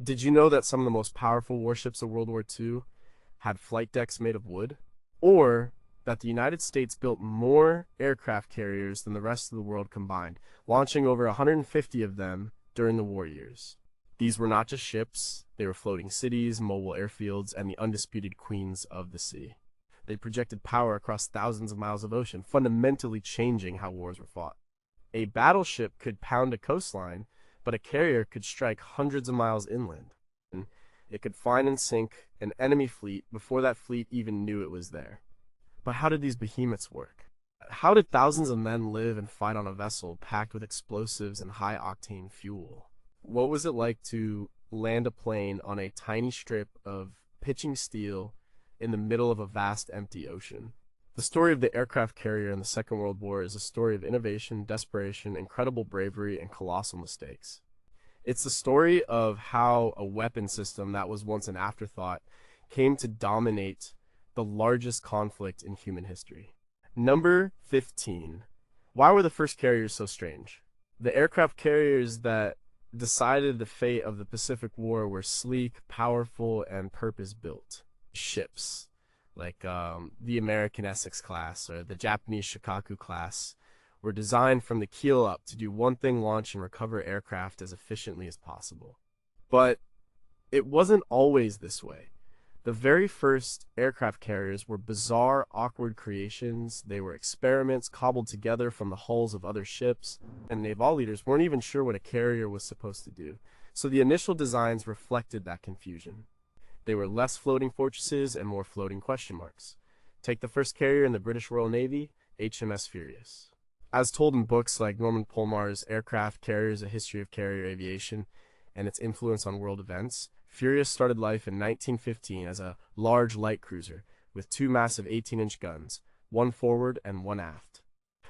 Did you know that some of the most powerful warships of World War II had flight decks made of wood? Or that the United States built more aircraft carriers than the rest of the world combined, launching over 150 of them during the war years. These were not just ships, they were floating cities, mobile airfields, and the undisputed queens of the sea. They projected power across thousands of miles of ocean, fundamentally changing how wars were fought. A battleship could pound a coastline, but a carrier could strike hundreds of miles inland. It could find and sink an enemy fleet before that fleet even knew it was there. But how did these behemoths work? How did thousands of men live and fight on a vessel packed with explosives and high-octane fuel? What was it like to land a plane on a tiny strip of pitching steel in the middle of a vast empty ocean? The story of the aircraft carrier in the Second World War is a story of innovation, desperation, incredible bravery, and colossal mistakes. It's the story of how a weapon system that was once an afterthought came to dominate the largest conflict in human history. Number 15. Why were the first carriers so strange? The aircraft carriers that decided the fate of the Pacific War were sleek, powerful, and purpose-built ships, like the American Essex class or the Japanese Shikaku class, were designed from the keel up to do one thing: launch and recover aircraft as efficiently as possible. But it wasn't always this way. The very first aircraft carriers were bizarre, awkward creations. They were experiments cobbled together from the hulls of other ships, and naval leaders weren't even sure what a carrier was supposed to do. So the initial designs reflected that confusion. They were less floating fortresses and more floating question marks. Take the first carrier in the British Royal Navy, HMS Furious. As told in books like Norman Polmar's Aircraft Carriers: A History of Carrier Aviation and its influence on world events, Furious started life in 1915 as a large light cruiser with two massive 18-inch guns, one forward and one aft.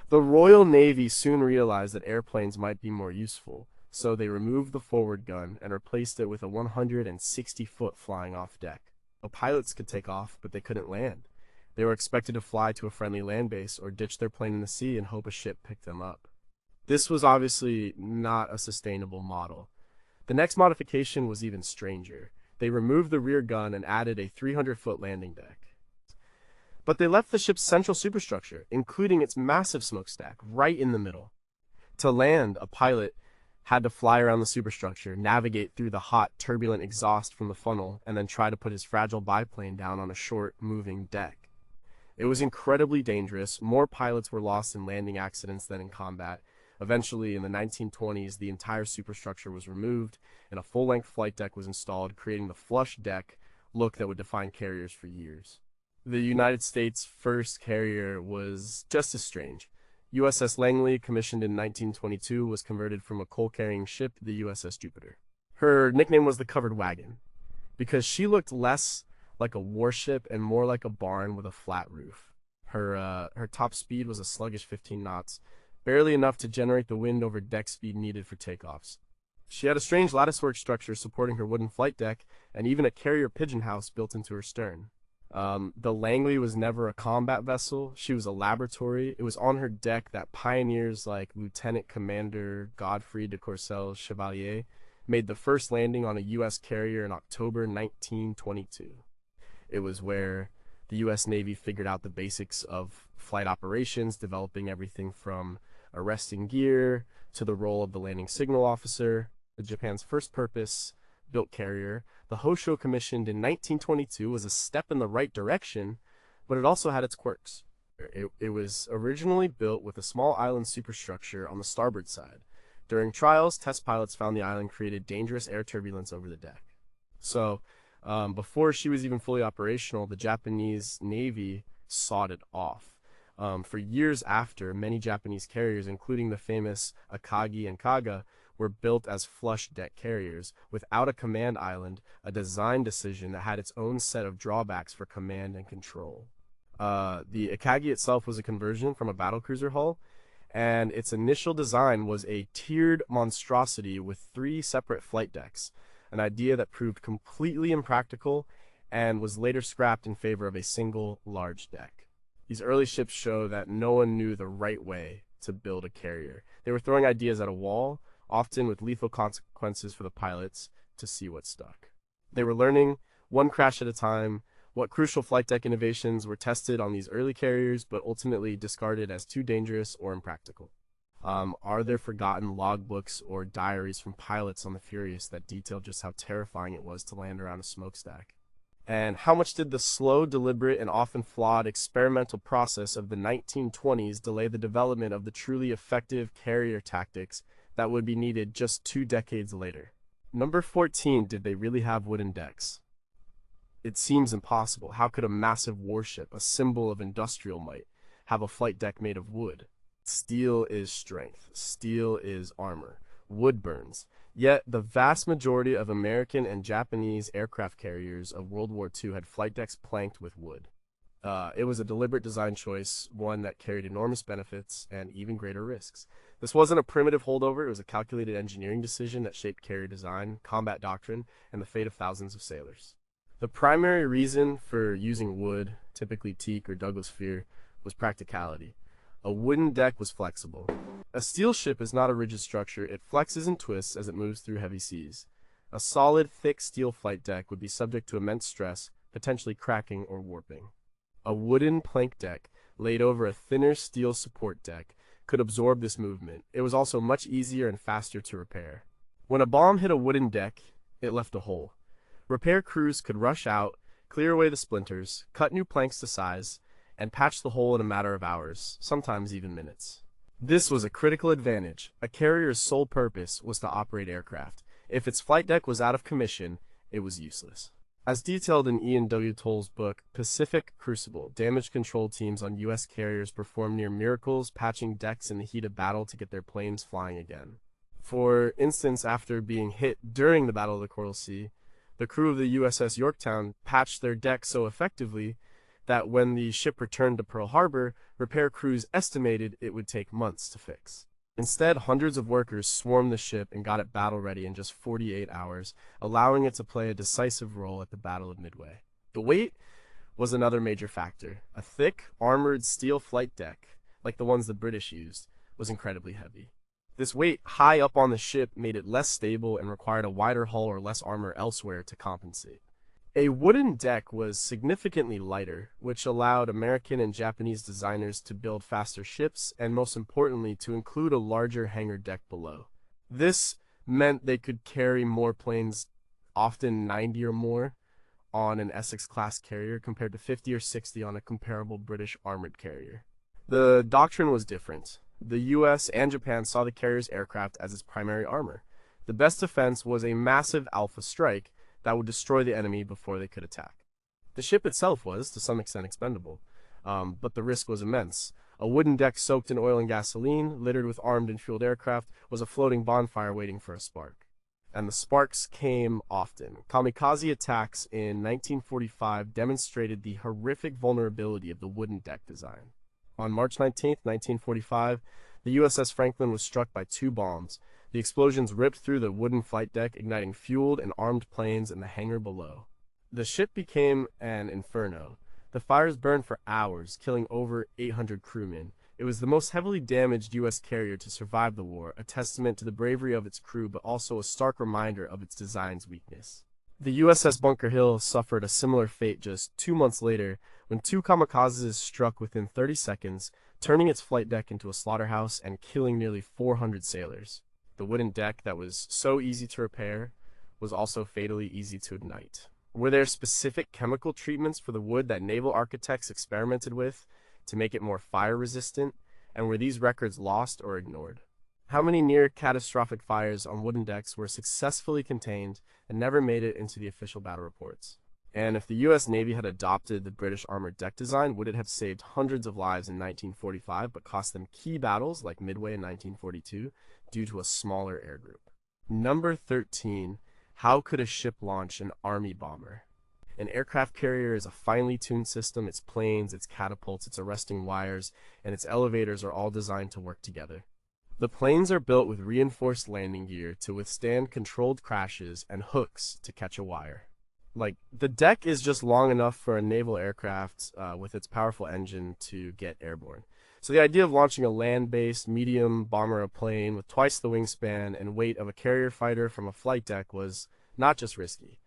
The Royal Navy soon realized that airplanes might be more useful, so they removed the forward gun and replaced it with a 160-foot flying-off deck. The pilots could take off, but they couldn't land. They were expected to fly to a friendly land base or ditch their plane in the sea and hope a ship picked them up. This was obviously not a sustainable model. The next modification was even stranger. They removed the rear gun and added a 300-foot landing deck. But they left the ship's central superstructure, including its massive smokestack, right in the middle. To land, a pilot had to fly around the superstructure, navigate through the hot, turbulent exhaust from the funnel, and then try to put his fragile biplane down on a short, moving deck. It was incredibly dangerous. More pilots were lost in landing accidents than in combat. Eventually, in the 1920s, the entire superstructure was removed, and a full-length flight deck was installed, creating the flush deck look that would define carriers for years. The United States' first carrier was just as strange. USS Langley, commissioned in 1922, was converted from a coal-carrying ship to the USS Jupiter. Her nickname was the Covered Wagon, because she looked less like a warship and more like a barn with a flat roof. Her top speed was a sluggish 15 knots, barely enough to generate the wind over deck speed needed for takeoffs. She had a strange latticework structure supporting her wooden flight deck, and even a carrier pigeon house built into her stern. The Langley was never a combat vessel. She was a laboratory. It was on her deck that pioneers like Lieutenant Commander Godfrey de Courcelles Chevalier made the first landing on a U.S. carrier in October 1922. It was where the U.S. Navy figured out the basics of flight operations, developing everything from arresting gear to the role of the landing signal officer. Japan's first purpose-built carrier, the Hosho, commissioned in 1922, was a step in the right direction, but it also had its quirks. It was originally built with a small island superstructure on the starboard side. During trials, test pilots found the island created dangerous air turbulence over the deck. So, before she was even fully operational, the Japanese Navy sawed it off. For years after, many Japanese carriers, including the famous Akagi and Kaga, were built as flush deck carriers without a command island, a design decision that had its own set of drawbacks for command and control. The Akagi itself was a conversion from a battlecruiser hull, and its initial design was a tiered monstrosity with 3 separate flight decks, an idea that proved completely impractical and was later scrapped in favor of a single large deck. These early ships show that no one knew the right way to build a carrier. They were throwing ideas at a wall, often with lethal consequences for the pilots, to see what stuck. They were learning, one crash at a time, what crucial flight deck innovations were tested on these early carriers but ultimately discarded as too dangerous or impractical. Are there forgotten logbooks or diaries from pilots on the Furious that detail just how terrifying it was to land around a smokestack? And how much did the slow, deliberate, and often flawed experimental process of the 1920s delay the development of the truly effective carrier tactics that would be needed just 2 decades later? Number 14, did they really have wooden decks? It seems impossible. How could a massive warship, a symbol of industrial might, have a flight deck made of wood? Steel is strength. Steel is armor. Wood burns. Yet, the vast majority of American and Japanese aircraft carriers of World War II had flight decks planked with wood. It was a deliberate design choice, one that carried enormous benefits and even greater risks. This wasn't a primitive holdover, it was a calculated engineering decision that shaped carrier design, combat doctrine, and the fate of thousands of sailors. The primary reason for using wood, typically teak or Douglas fir, was practicality. A wooden deck was flexible. A steel ship is not a rigid structure, it flexes and twists as it moves through heavy seas. A solid, thick steel flight deck would be subject to immense stress, potentially cracking or warping. A wooden plank deck, laid over a thinner steel support deck, could absorb this movement. It was also much easier and faster to repair. When a bomb hit a wooden deck, it left a hole. Repair crews could rush out, clear away the splinters, cut new planks to size, and patch the hole in a matter of hours, sometimes even minutes. This was a critical advantage. A carrier's sole purpose was to operate aircraft. If its flight deck was out of commission, it was useless. As detailed in Ian W. Toll's book, Pacific Crucible, damage control teams on U.S. carriers performed near miracles, patching decks in the heat of battle to get their planes flying again. For instance, after being hit during the Battle of the Coral Sea, the crew of the USS Yorktown patched their deck so effectively that when the ship returned to Pearl Harbor, repair crews estimated it would take months to fix. Instead, hundreds of workers swarmed the ship and got it battle-ready in just 48 hours, allowing it to play a decisive role at the Battle of Midway. The weight was another major factor. A thick, armored steel flight deck, like the ones the British used, was incredibly heavy. This weight high up on the ship made it less stable and required a wider hull or less armor elsewhere to compensate. A wooden deck was significantly lighter, which allowed American and Japanese designers to build faster ships and, most importantly, to include a larger hangar deck below. This meant they could carry more planes, often 90 or more, on an Essex-class carrier compared to 50 or 60 on a comparable British armored carrier. The doctrine was different. The US and Japan saw the carrier's aircraft as its primary armor. The best defense was a massive alpha strike that would destroy the enemy before they could attack. The ship itself was, to some extent, expendable, but the risk was immense. A wooden deck soaked in oil and gasoline, littered with armed and fueled aircraft, was a floating bonfire waiting for a spark. And the sparks came often. Kamikaze attacks in 1945 demonstrated the horrific vulnerability of the wooden deck design. On March 19, 1945, the USS Franklin was struck by 2 bombs. The explosions ripped through the wooden flight deck, igniting fueled and armed planes in the hangar below. The ship became an inferno. The fires burned for hours, killing over 800 crewmen. It was the most heavily damaged U.S. carrier to survive the war, a testament to the bravery of its crew but also a stark reminder of its design's weakness. The USS Bunker Hill suffered a similar fate just 2 months later when 2 kamikazes struck within 30 seconds, turning its flight deck into a slaughterhouse and killing nearly 400 sailors. The wooden deck that was so easy to repair was also fatally easy to ignite. Were there specific chemical treatments for the wood that naval architects experimented with to make it more fire-resistant, and were these records lost or ignored? How many near-catastrophic fires on wooden decks were successfully contained and never made it into the official battle reports? And if the U.S. Navy had adopted the British armored deck design, would it have saved hundreds of lives in 1945 but cost them key battles like Midway in 1942 due to a smaller air group? Number 13. How could a ship launch an army bomber? An aircraft carrier is a finely tuned system. Its planes, its catapults, its arresting wires, and its elevators are all designed to work together. The planes are built with reinforced landing gear to withstand controlled crashes and hooks to catch a wire. The deck is just long enough for a naval aircraft with its powerful engine to get airborne. So the idea of launching a land-based medium bomber plane with twice the wingspan and weight of a carrier fighter from a flight deck was not just risky.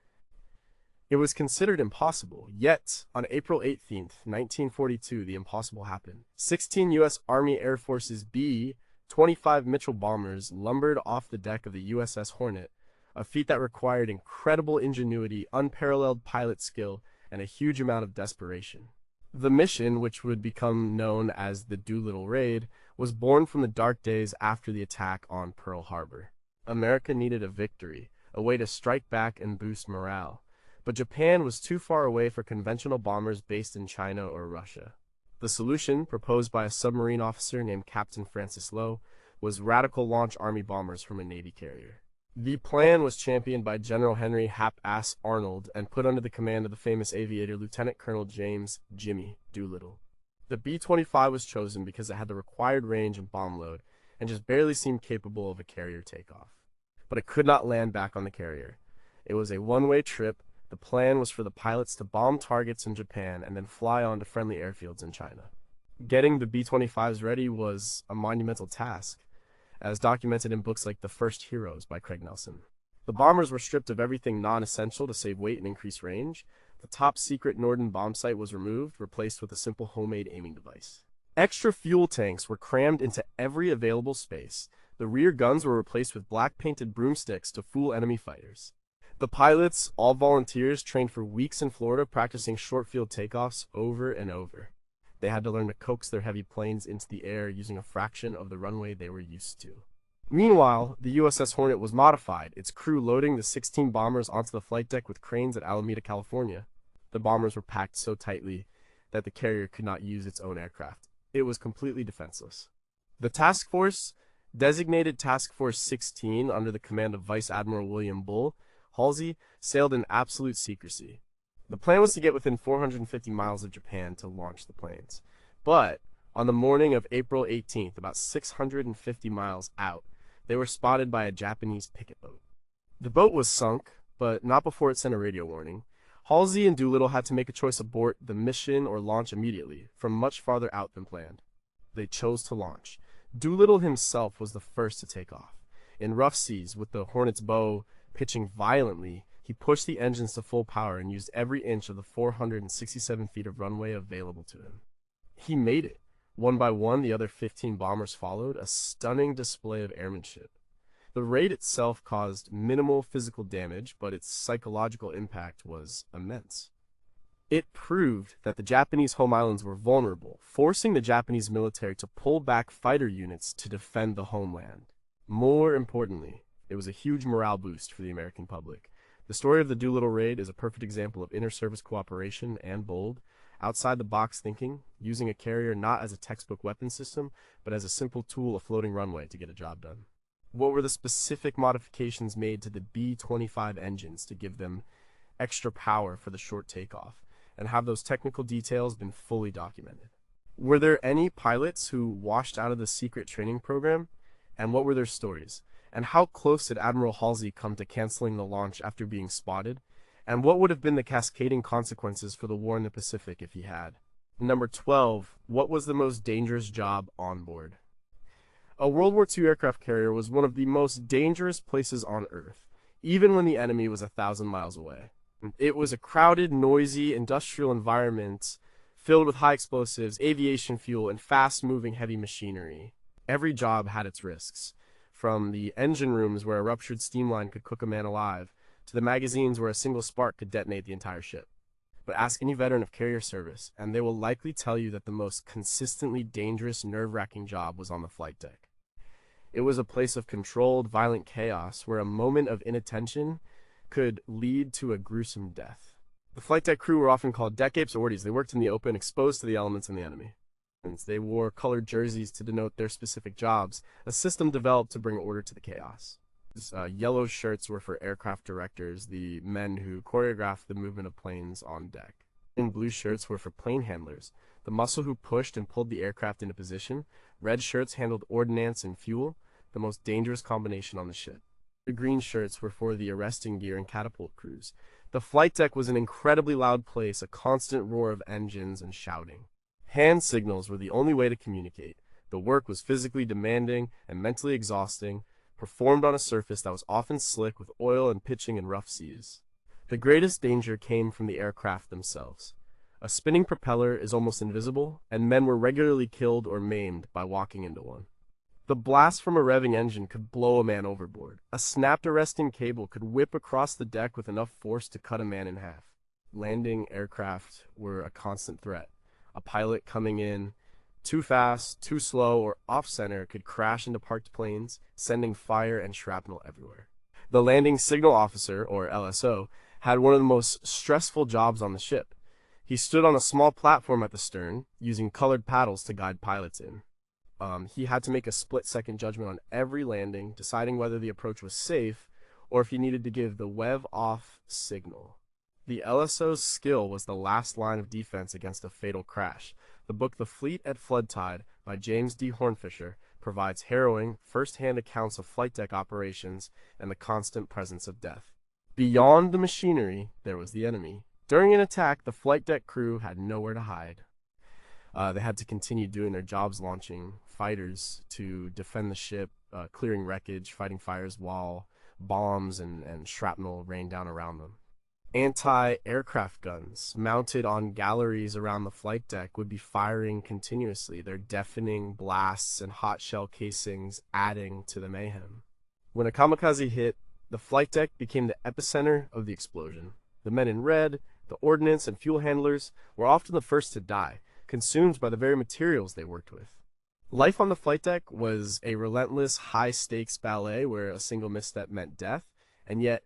It was considered impossible, yet on April 18, 1942, the impossible happened. 16 U.S. Army Air Force's B-25 Mitchell bombers lumbered off the deck of the USS Hornet, a feat that required incredible ingenuity, unparalleled pilot skill, and a huge amount of desperation. The mission, which would become known as the Doolittle Raid, was born from the dark days after the attack on Pearl Harbor. America needed a victory, a way to strike back and boost morale. But Japan was too far away for conventional bombers based in China or Russia. The solution, proposed by a submarine officer named Captain Francis Lowe, was radical launch Army bombers from a Navy carrier. The plan was championed by General Henry Hap-Ass Arnold and put under the command of the famous aviator Lieutenant Colonel James "Jimmy" Doolittle. The B-25 was chosen because it had the required range and bomb load, and just barely seemed capable of a carrier takeoff. But it could not land back on the carrier. It was a one-way trip. The plan was for the pilots to bomb targets in Japan and then fly on to friendly airfields in China. Getting the B-25s ready was a monumental task, as documented in books like The First Heroes by Craig Nelson. The bombers were stripped of everything non-essential to save weight and increase range. The top-secret Norden bomb sight was removed, replaced with a simple homemade aiming device. Extra fuel tanks were crammed into every available space. The rear guns were replaced with black-painted broomsticks to fool enemy fighters. The pilots, all volunteers, trained for weeks in Florida practicing short-field takeoffs over and over. They had to learn to coax their heavy planes into the air using a fraction of the runway they were used to. Meanwhile, the USS Hornet was modified, its crew loading the 16 bombers onto the flight deck with cranes at Alameda, California. The bombers were packed so tightly that the carrier could not use its own aircraft. It was completely defenseless. The task force, designated Task Force 16 under the command of Vice Admiral William Bull Halsey, sailed in absolute secrecy. The plan was to get within 450 miles of Japan to launch the planes. But on the morning of April 18th, about 650 miles out, they were spotted by a Japanese picket boat. The boat was sunk, but not before it sent a radio warning. Halsey and Doolittle had to make a choice: abort the mission or launch immediately, from much farther out than planned. They chose to launch. Doolittle himself was the first to take off. In rough seas, with the Hornet's bow pitching violently, he pushed the engines to full power and used every inch of the 467 feet of runway available to him. He made it. One by one, the other 15 bombers followed, a stunning display of airmanship. The raid itself caused minimal physical damage, but its psychological impact was immense. It proved that the Japanese home islands were vulnerable, forcing the Japanese military to pull back fighter units to defend the homeland. More importantly, it was a huge morale boost for the American public. The story of the Doolittle Raid is a perfect example of inter-service cooperation and bold, outside-the-box thinking, using a carrier not as a textbook weapon system, but as a simple tool, a floating runway, to get a job done. What were the specific modifications made to the B-25 engines to give them extra power for the short takeoff, and have those technical details been fully documented? Were there any pilots who washed out of the secret training program, and what were their stories? And how close did Admiral Halsey come to canceling the launch after being spotted? And what would have been the cascading consequences for the war in the Pacific if he had? Number 12. What was the most dangerous job on board? A World War II aircraft carrier was one of the most dangerous places on Earth, even when the enemy was 1,000 miles away. It was a crowded, noisy, industrial environment filled with high explosives, aviation fuel, and fast-moving heavy machinery. Every job had its risks, from the engine rooms where a ruptured steam line could cook a man alive, to the magazines where a single spark could detonate the entire ship. But ask any veteran of carrier service, and they will likely tell you that the most consistently dangerous, nerve-wracking job was on the flight deck. It was a place of controlled, violent chaos where a moment of inattention could lead to a gruesome death. The flight deck crew were often called deck apes or orties. They worked in the open, exposed to the elements and the enemy. They wore colored jerseys to denote their specific jobs, a system developed to bring order to the chaos. Yellow shirts were for aircraft directors, the men who choreographed the movement of planes on deck. And blue shirts were for plane handlers, the muscle who pushed and pulled the aircraft into position. Red shirts handled ordnance and fuel, the most dangerous combination on the ship. The green shirts were for the arresting gear and catapult crews. The flight deck was an incredibly loud place, a constant roar of engines and shouting. Hand signals were the only way to communicate. The work was physically demanding and mentally exhausting, performed on a surface that was often slick with oil and pitching in rough seas. The greatest danger came from the aircraft themselves. A spinning propeller is almost invisible, and men were regularly killed or maimed by walking into one. The blast from a revving engine could blow a man overboard. A snapped arresting cable could whip across the deck with enough force to cut a man in half. Landing aircraft were a constant threat. A pilot coming in too fast, too slow, or off-center could crash into parked planes, sending fire and shrapnel everywhere. The landing signal officer, or LSO, had one of the most stressful jobs on the ship. He stood on a small platform at the stern, using colored paddles to guide pilots in. He had to make a split-second judgment on every landing, deciding whether the approach was safe or if he needed to give the wave-off signal. The LSO's skill was the last line of defense against a fatal crash. The book The Fleet at Flood Tide by James D. Hornfisher provides harrowing, first-hand accounts of flight deck operations and the constant presence of death. Beyond the machinery, there was the enemy. During an attack, the flight deck crew had nowhere to hide. They had to continue doing their jobs, launching fighters to defend the ship, clearing wreckage, fighting fires while bombs and shrapnel rained down around them. Anti-aircraft guns mounted on galleries around the flight deck would be firing continuously, their deafening blasts and hot shell casings adding to the mayhem. When a kamikaze hit, the flight deck became the epicenter of the explosion. The men in red, the ordnance and fuel handlers, were often the first to die, consumed by the very materials they worked with. Life on the flight deck was a relentless, high-stakes ballet where a single misstep meant death, and yet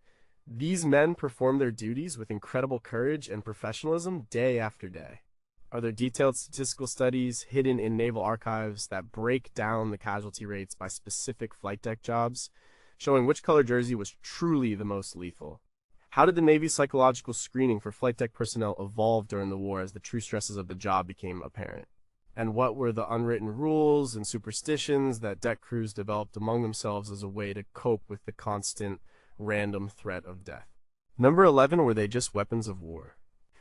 these men performed their duties with incredible courage and professionalism day after day. Are there detailed statistical studies hidden in naval archives that break down the casualty rates by specific flight deck jobs, showing which color jersey was truly the most lethal? How did the Navy's psychological screening for flight deck personnel evolve during the war as the true stresses of the job became apparent? And what were the unwritten rules and superstitions that deck crews developed among themselves as a way to cope with the constant, random threat of death? Number 11, were they just weapons of war?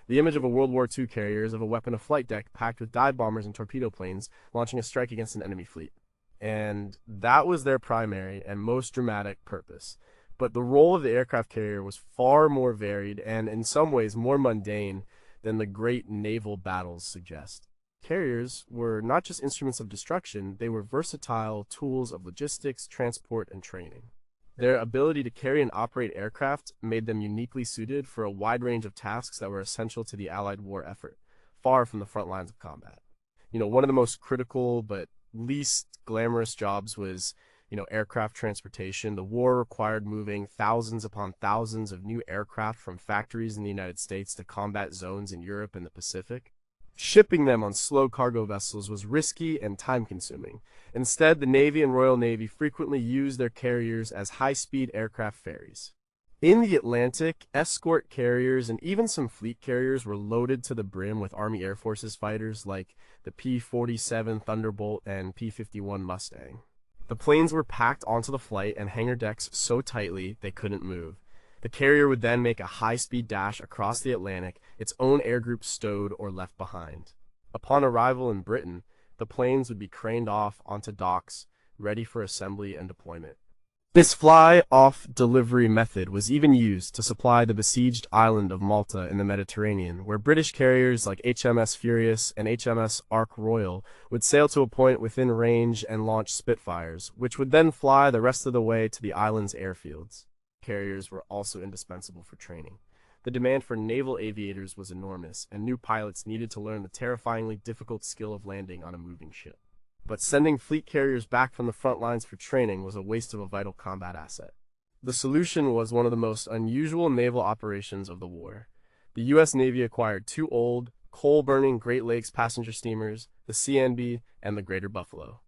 The image of a World War II carrier is of a weapon of flight deck packed with dive bombers and torpedo planes launching a strike against an enemy fleet. And that was their primary and most dramatic purpose. But the role of the aircraft carrier was far more varied and, in some ways, more mundane than the great naval battles suggest. Carriers were not just instruments of destruction, they were versatile tools of logistics, transport, and training. Their ability to carry and operate aircraft made them uniquely suited for a wide range of tasks that were essential to the Allied war effort, far from the front lines of combat. One of the most critical but least glamorous jobs was aircraft transportation. The war required moving thousands upon thousands of new aircraft from factories in the United States to combat zones in Europe and the Pacific. Shipping them on slow cargo vessels was risky and time-consuming. Instead, the Navy and Royal Navy frequently used their carriers as high-speed aircraft ferries. In the Atlantic, escort carriers and even some fleet carriers were loaded to the brim with Army Air Forces fighters like the P-47 Thunderbolt and P-51 Mustang. The planes were packed onto the flight and hangar decks so tightly they couldn't move. The carrier would then make a high-speed dash across the Atlantic, its own air group stowed or left behind. Upon arrival in Britain, the planes would be craned off onto docks, ready for assembly and deployment. This fly-off delivery method was even used to supply the besieged island of Malta in the Mediterranean, where British carriers like HMS Furious and HMS Ark Royal would sail to a point within range and launch Spitfires, which would then fly the rest of the way to the island's airfields. Carriers were also indispensable for training. The demand for naval aviators was enormous, and new pilots needed to learn the terrifyingly difficult skill of landing on a moving ship. But sending fleet carriers back from the front lines for training was a waste of a vital combat asset. The solution was one of the most unusual naval operations of the war. The U.S. Navy acquired two old, coal-burning Great Lakes passenger steamers, the CNB and the Greater Buffalo.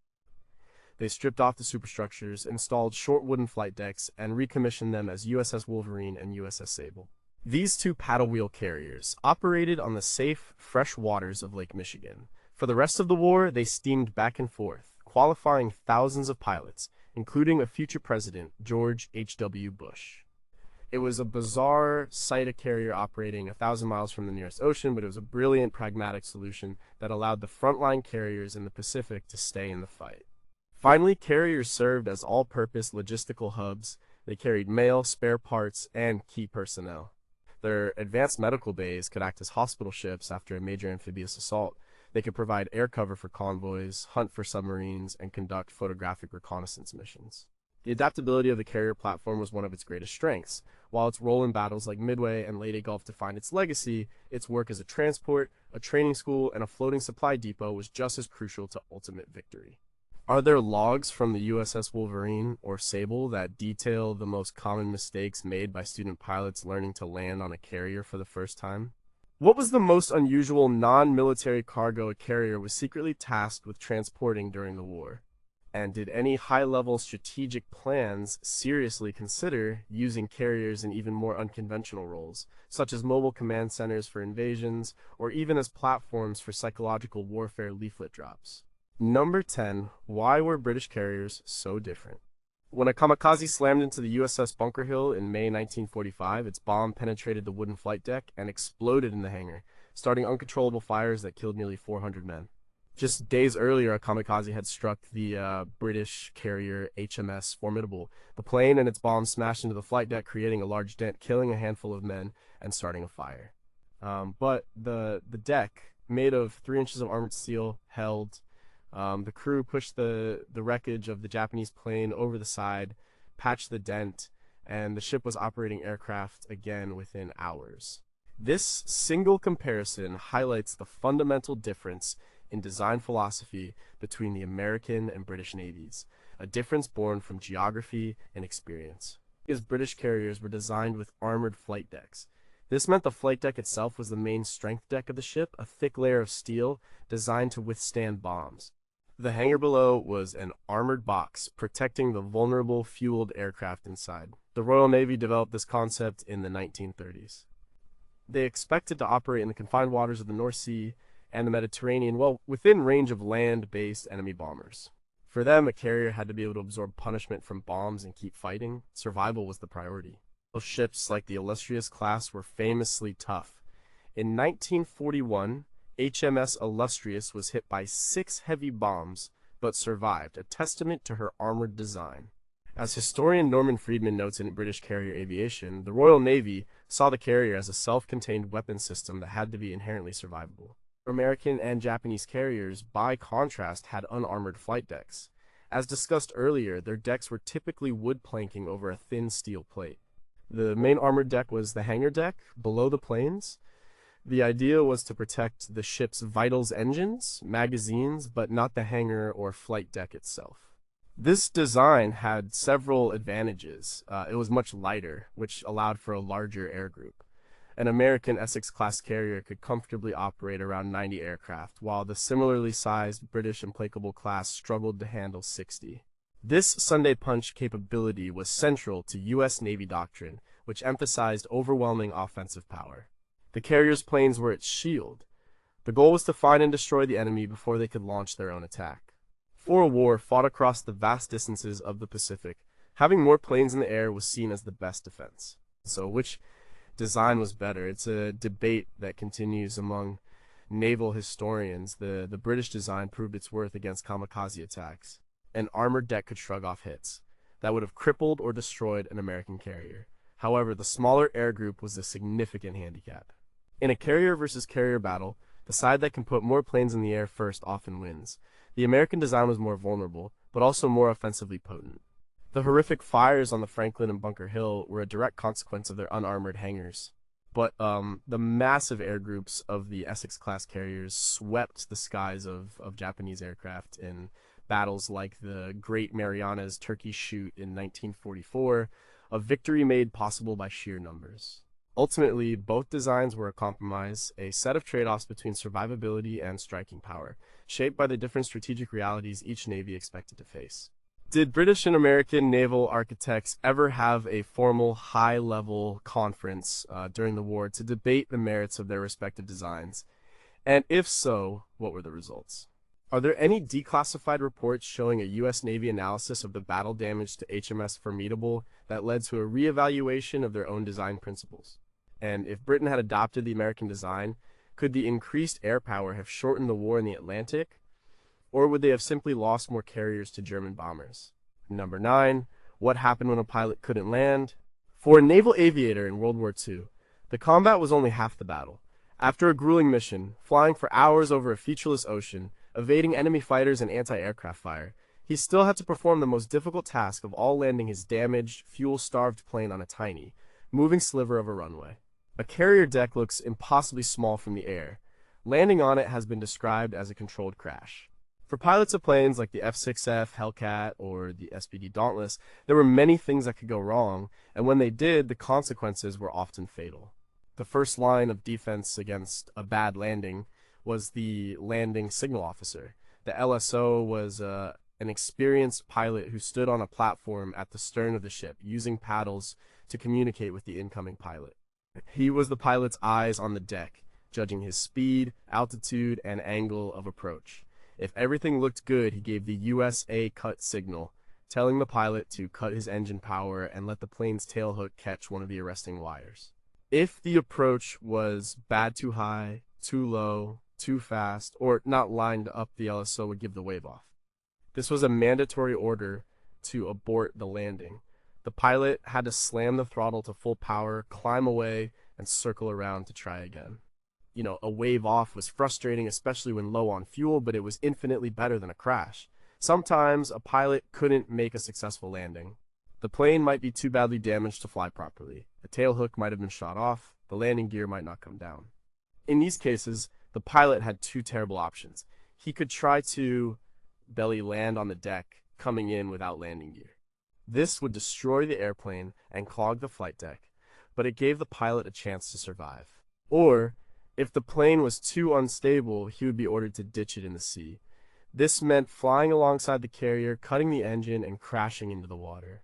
They stripped off the superstructures, installed short wooden flight decks, and recommissioned them as USS Wolverine and USS Sable. These two paddle-wheel carriers operated on the safe, fresh waters of Lake Michigan. For the rest of the war, they steamed back and forth, qualifying thousands of pilots, including a future president, George H.W. Bush. It was a bizarre sight, a carrier operating 1,000 miles from the nearest ocean, but it was a brilliant, pragmatic solution that allowed the frontline carriers in the Pacific to stay in the fight. Finally, carriers served as all-purpose logistical hubs. They carried mail, spare parts, and key personnel. Their advanced medical bays could act as hospital ships after a major amphibious assault. They could provide air cover for convoys, hunt for submarines, and conduct photographic reconnaissance missions. The adaptability of the carrier platform was one of its greatest strengths. While its role in battles like Midway and Leyte Gulf defined its legacy, its work as a transport, a training school, and a floating supply depot was just as crucial to ultimate victory. Are there logs from the USS Wolverine or Sable that detail the most common mistakes made by student pilots learning to land on a carrier for the first time? What was the most unusual non-military cargo a carrier was secretly tasked with transporting during the war? And did any high-level strategic plans seriously consider using carriers in even more unconventional roles, such as mobile command centers for invasions, or even as platforms for psychological warfare leaflet drops? Number 10. Why were British carriers so different? When a kamikaze slammed into the USS Bunker Hill in May 1945, its bomb penetrated the wooden flight deck and exploded in the hangar, starting uncontrollable fires that killed nearly 400 men. Just days earlier, a kamikaze had struck the British carrier HMS Formidable. The plane and its bomb smashed into the flight deck, creating a large dent, killing a handful of men and starting a fire. But the deck, made of 3 inches of armored steel, held. The crew pushed the wreckage of the Japanese plane over the side, patched the dent, and the ship was operating aircraft again within hours. This single comparison highlights the fundamental difference in design philosophy between the American and British navies, a difference born from geography and experience. Because British carriers were designed with armored flight decks. This meant the flight deck itself was the main strength deck of the ship, a thick layer of steel designed to withstand bombs. The hangar below was an armored box, protecting the vulnerable fueled aircraft inside. The Royal Navy developed this concept in the 1930s. They expected to operate in the confined waters of the North Sea and the Mediterranean, well, within range of land-based enemy bombers. For them, a carrier had to be able to absorb punishment from bombs and keep fighting. Survival was the priority. Those ships, like the Illustrious class, were famously tough. In 1941, HMS Illustrious was hit by 6 heavy bombs, but survived, a testament to her armored design. As historian Norman Friedman notes in British Carrier Aviation, the Royal Navy saw the carrier as a self-contained weapon system that had to be inherently survivable. American and Japanese carriers, by contrast, had unarmored flight decks. As discussed earlier, their decks were typically wood planking over a thin steel plate. The main armored deck was the hangar deck, below the planes. The idea was to protect the ship's vitals engines, magazines, but not the hangar or flight deck itself. This design had several advantages. It was much lighter, which allowed for a larger air group. An American Essex-class carrier could comfortably operate around 90 aircraft, while the similarly sized British Implacable class struggled to handle 60. This Sunday punch capability was central to U.S. Navy doctrine, which emphasized overwhelming offensive power. The carrier's planes were its shield. The goal was to find and destroy the enemy before they could launch their own attack. For a war fought across the vast distances of the Pacific, having more planes in the air was seen as the best defense. So which design was better? It's a debate that continues among naval historians. The British design proved its worth against kamikaze attacks. An armored deck could shrug off hits that would have crippled or destroyed an American carrier. However, the smaller air group was a significant handicap. In a carrier versus carrier battle, the side that can put more planes in the air first often wins. The American design was more vulnerable, but also more offensively potent. The horrific fires on the Franklin and Bunker Hill were a direct consequence of their unarmored hangars. But the massive air groups of the Essex-class carriers swept the skies of Japanese aircraft in battles like the Great Marianas Turkey Shoot in 1944, a victory made possible by sheer numbers. Ultimately, both designs were a compromise, a set of trade-offs between survivability and striking power, shaped by the different strategic realities each navy expected to face. Did British and American naval architects ever have a formal high-level conference during the war to debate the merits of their respective designs? And if so, what were the results? Are there any declassified reports showing a U.S. Navy analysis of the battle damage to HMS Formidable that led to a reevaluation of their own design principles? And if Britain had adopted the American design, could the increased air power have shortened the war in the Atlantic? Or would they have simply lost more carriers to German bombers? Number 9. What happened when a pilot couldn't land? For a naval aviator in World War II, the combat was only half the battle. After a grueling mission, flying for hours over a featureless ocean, evading enemy fighters and anti-aircraft fire, he still had to perform the most difficult task of all, landing his damaged, fuel-starved plane on a tiny, moving sliver of a runway. A carrier deck looks impossibly small from the air. Landing on it has been described as a controlled crash. For pilots of planes like the F-6F Hellcat or the SPD Dauntless, there were many things that could go wrong, and when they did, the consequences were often fatal. The first line of defense against a bad landing was the landing signal officer. The LSO was an experienced pilot who stood on a platform at the stern of the ship, using paddles to communicate with the incoming pilot. He was the pilot's eyes on the deck, judging his speed, altitude, and angle of approach. If everything looked good, he gave the USA cut signal, telling the pilot to cut his engine power and let the plane's tailhook catch one of the arresting wires. If the approach was bad too high, too low, too fast, or not lined up, the LSO would give the wave off. This was a mandatory order to abort the landing. The pilot had to slam the throttle to full power, climb away, and circle around to try again. A wave off was frustrating, especially when low on fuel, but it was infinitely better than a crash. Sometimes a pilot couldn't make a successful landing. The plane might be too badly damaged to fly properly. The tailhook might have been shot off. The landing gear might not come down. In these cases, the pilot had two terrible options. He could try to belly land on the deck, coming in without landing gear. This would destroy the airplane and clog the flight deck, but it gave the pilot a chance to survive. Or, if the plane was too unstable, he would be ordered to ditch it in the sea. This meant flying alongside the carrier, cutting the engine, and crashing into the water.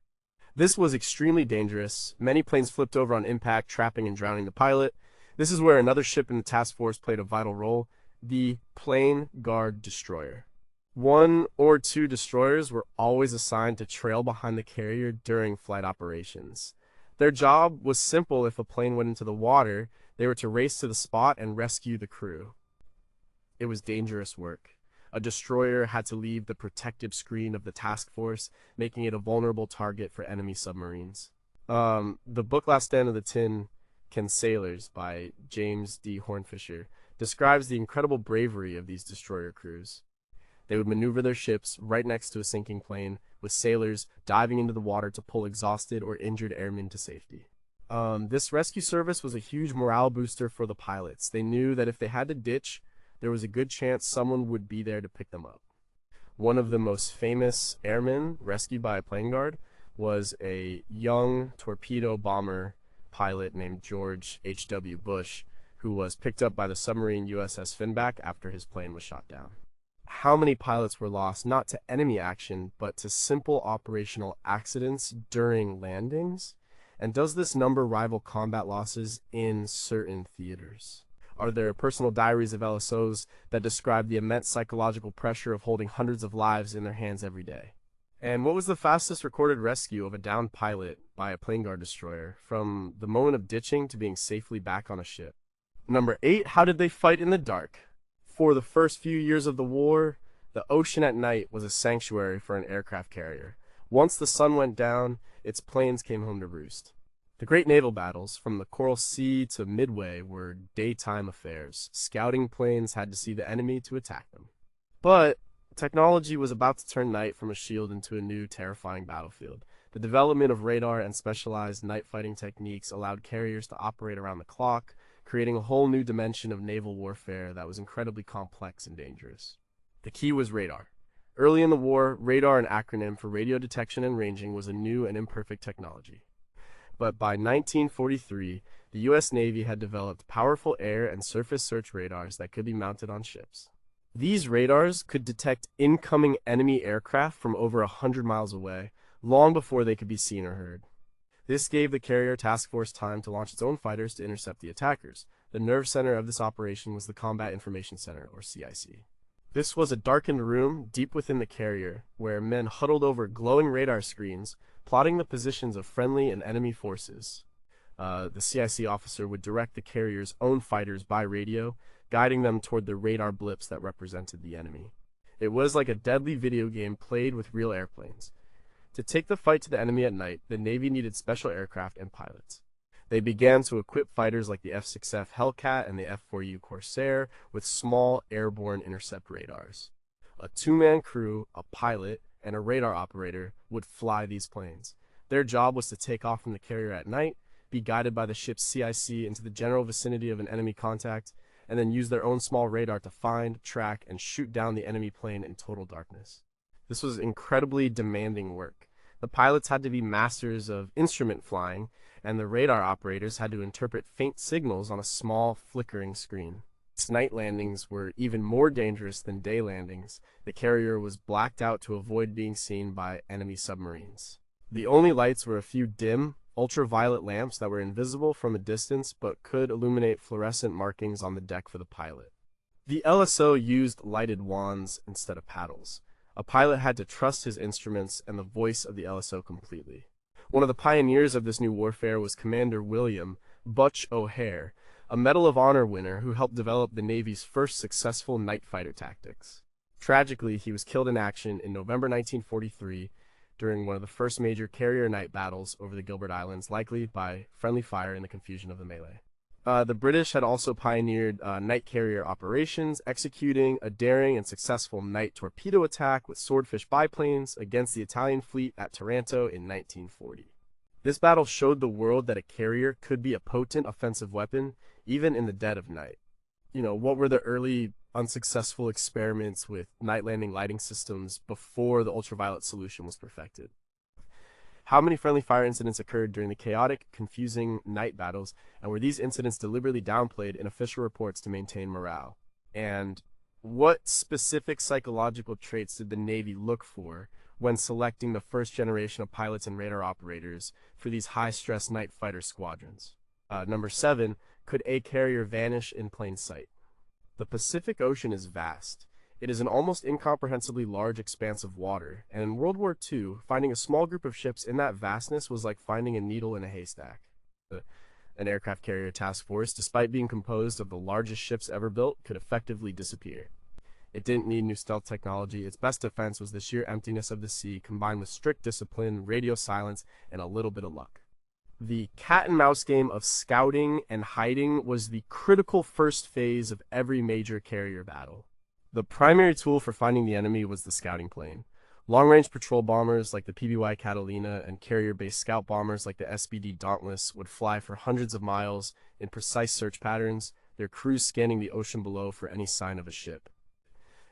This was extremely dangerous. Many planes flipped over on impact, trapping and drowning the pilot. This is where another ship in the task force played a vital role, the Plane Guard Destroyer. 1 or 2 destroyers were always assigned to trail behind the carrier during flight operations. Their job was simple. If a plane went into the water, they were to race to the spot and rescue the crew. It was dangerous work. A destroyer had to leave the protective screen of the task force, making it a vulnerable target for enemy submarines. The book Last Stand of the Tin Can Sailors by James D. Hornfisher describes the incredible bravery of these destroyer crews. They would maneuver their ships right next to a sinking plane, with sailors diving into the water to pull exhausted or injured airmen to safety. This rescue service was a huge morale booster for the pilots. They knew that if they had to ditch, there was a good chance someone would be there to pick them up. One of the most famous airmen rescued by a plane guard was a young torpedo bomber pilot named George H.W. Bush, who was picked up by the submarine USS Finback after his plane was shot down. How many pilots were lost not to enemy action, but to simple operational accidents during landings? And does this number rival combat losses in certain theaters? Are there personal diaries of LSOs that describe the immense psychological pressure of holding hundreds of lives in their hands every day? And what was the fastest recorded rescue of a downed pilot by a plane guard destroyer, from the moment of ditching to being safely back on a ship? Number 8, how did they fight in the dark? For the first few years of the war, the ocean at night was a sanctuary for an aircraft carrier. Once the sun went down, its planes came home to roost. The great naval battles, from the Coral Sea to Midway, were daytime affairs. Scouting planes had to see the enemy to attack them. But technology was about to turn night from a shield into a new, terrifying battlefield. The development of radar and specialized night fighting techniques allowed carriers to operate around the clock, creating a whole new dimension of naval warfare that was incredibly complex and dangerous. The key was radar. Early in the war, radar, an acronym for radio detection and ranging, was a new and imperfect technology. But by 1943, the U.S. Navy had developed powerful air and surface search radars that could be mounted on ships. These radars could detect incoming enemy aircraft from over 100 miles away, long before they could be seen or heard. This gave the carrier task force time to launch its own fighters to intercept the attackers. The nerve center of this operation was the Combat Information Center, or CIC. This was a darkened room deep within the carrier, where men huddled over glowing radar screens, plotting the positions of friendly and enemy forces. The CIC officer would direct the carrier's own fighters by radio, guiding them toward the radar blips that represented the enemy. It was like a deadly video game played with real airplanes. To take the fight to the enemy at night, the Navy needed special aircraft and pilots. They began to equip fighters like the F-6F Hellcat and the F-4U Corsair with small airborne intercept radars. A two-man crew, a pilot, and a radar operator would fly these planes. Their job was to take off from the carrier at night, be guided by the ship's CIC into the general vicinity of an enemy contact, and then use their own small radar to find, track, and shoot down the enemy plane in total darkness. This was incredibly demanding work. The pilots had to be masters of instrument flying, and the radar operators had to interpret faint signals on a small, flickering screen. Night landings were even more dangerous than day landings. The carrier was blacked out to avoid being seen by enemy submarines. The only lights were a few dim, ultraviolet lamps that were invisible from a distance but could illuminate fluorescent markings on the deck for the pilot. The LSO used lighted wands instead of paddles. A pilot had to trust his instruments and the voice of the LSO completely. One of the pioneers of this new warfare was Commander William Butch O'Hare, a Medal of Honor winner who helped develop the Navy's first successful night fighter tactics. Tragically, he was killed in action in November 1943 during one of the first major carrier night battles over the Gilbert Islands, likely by friendly fire in the confusion of the melee. The British had also pioneered night carrier operations, executing a daring and successful night torpedo attack with swordfish biplanes against the Italian fleet at Taranto in 1940. This battle showed the world that a carrier could be a potent offensive weapon, even in the dead of night. What were the early unsuccessful experiments with night landing lighting systems before the ultraviolet solution was perfected? How many friendly fire incidents occurred during the chaotic, confusing night battles, and were these incidents deliberately downplayed in official reports to maintain morale? And what specific psychological traits did the Navy look for when selecting the first generation of pilots and radar operators for these high-stress night fighter squadrons? Number 7, could a carrier vanish in plain sight? The Pacific Ocean is vast. It is an almost incomprehensibly large expanse of water, and in World War II, finding a small group of ships in that vastness was like finding a needle in a haystack. An aircraft carrier task force, despite being composed of the largest ships ever built, could effectively disappear. It didn't need new stealth technology. Its best defense was the sheer emptiness of the sea, combined with strict discipline, radio silence, and a little bit of luck. The cat-and-mouse game of scouting and hiding was the critical first phase of every major carrier battle. The primary tool for finding the enemy was the scouting plane. Long-range patrol bombers like the PBY Catalina and carrier-based scout bombers like the SBD Dauntless would fly for hundreds of miles in precise search patterns, their crews scanning the ocean below for any sign of a ship.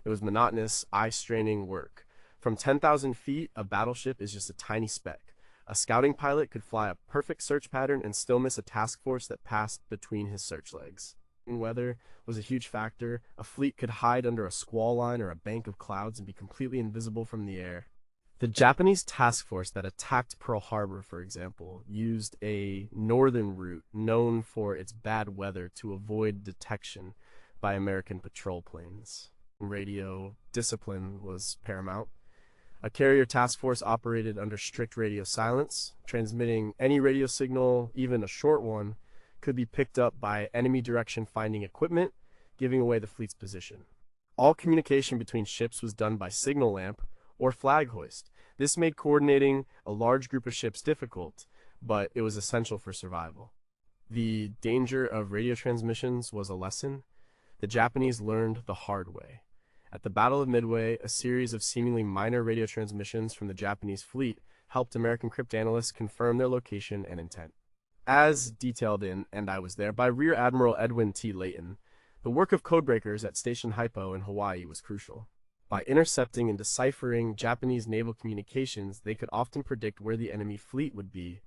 It was monotonous, eye-straining work. From 10,000 feet, a battleship is just a tiny speck. A scouting pilot could fly a perfect search pattern and still miss a task force that passed between his search legs. Weather was a huge factor. A fleet could hide under a squall line or a bank of clouds and be completely invisible from the air. The Japanese task force that attacked Pearl Harbor, for example, used a northern route known for its bad weather to avoid detection by American patrol planes. Radio discipline was paramount. A carrier task force operated under strict radio silence. Transmitting any radio signal, even a short one, could be picked up by enemy direction finding equipment, giving away the fleet's position. All communication between ships was done by signal lamp or flag hoist. This made coordinating a large group of ships difficult, but it was essential for survival. The danger of radio transmissions was a lesson the Japanese learned the hard way. At the Battle of Midway, a series of seemingly minor radio transmissions from the Japanese fleet helped American cryptanalysts confirm their location and intent. As detailed in And I Was There by Rear Admiral Edwin T. Layton, the work of codebreakers at Station Hypo in Hawaii was crucial. By intercepting and deciphering Japanese naval communications, they could often predict where the enemy fleet would be,